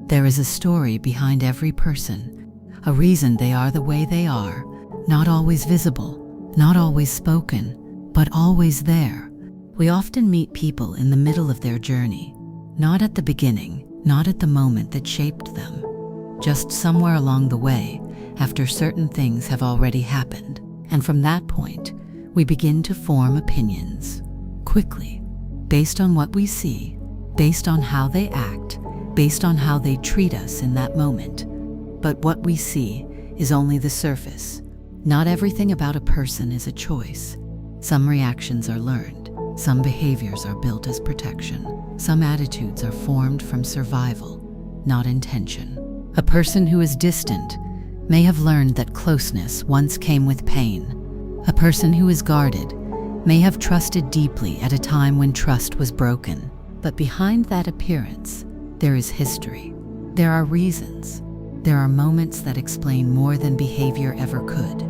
There is a story behind every person, a reason they are the way they are, not always visible, not always spoken, but always there. We often meet people in the middle of their journey, not at the beginning, not at the moment that shaped them, just somewhere along the way, after certain things have already happened. And from that point, we begin to form opinions, quickly, based on what we see, based on how they act, based on how they treat us in that moment. But what we see is only the surface. Not everything about a person is a choice. Some reactions are learned. Some behaviors are built as protection. Some attitudes are formed from survival, not intention. A person who is distant may have learned that closeness once came with pain. A person who is guarded may have trusted deeply at a time when trust was broken. But behind that appearance, there is history. There are reasons. There are moments that explain more than behavior ever could.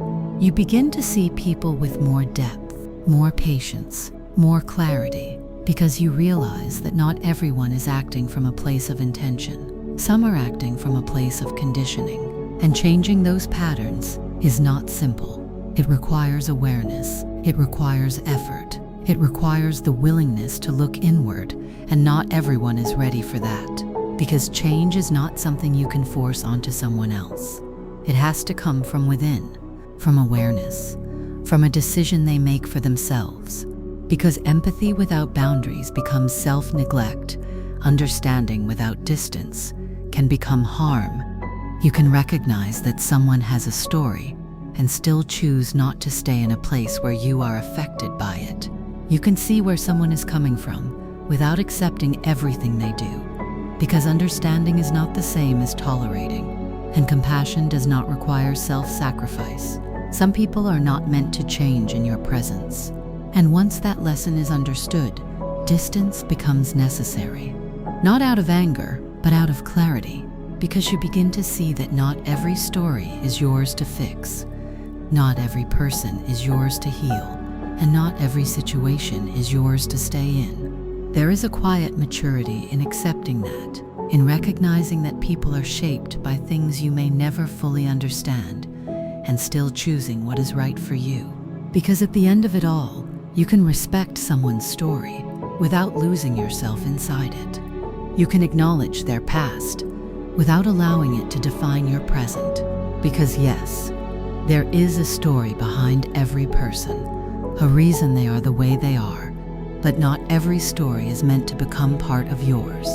You begin to see people with more depth, more patience, more clarity, because you realize that not everyone is acting from a place of intention. Some are acting from a place of conditioning, and changing those patterns is not simple. It requires awareness. It requires effort. It requires the willingness to look inward, and not everyone is ready for that, because change is not something you can force onto someone else. It has to come from within, from awareness, from a decision they make for themselves. Because empathy without boundaries becomes self-neglect, understanding without distance can become harm. You can recognize that someone has a story and still choose not to stay in a place where you are affected by it. You can see where someone is coming from without accepting everything they do, because understanding is not the same as tolerating, and compassion does not require self-sacrifice. Some people are not meant to change in your presence, and once that lesson is understood, distance becomes necessary. Not out of anger, but out of clarity, because you begin to see that not every story is yours to fix, not every person is yours to heal, and not every situation is yours to stay in. There is a quiet maturity in accepting that, in recognizing that people are shaped by things you may never fully understand, and still choosing what is right for you. Because at the end of it all, you can respect someone's story without losing yourself inside it. You can acknowledge their past without allowing it to define your present. Because yes, there is a story behind every person, a reason they are the way they are, but not every story is meant to become part of yours.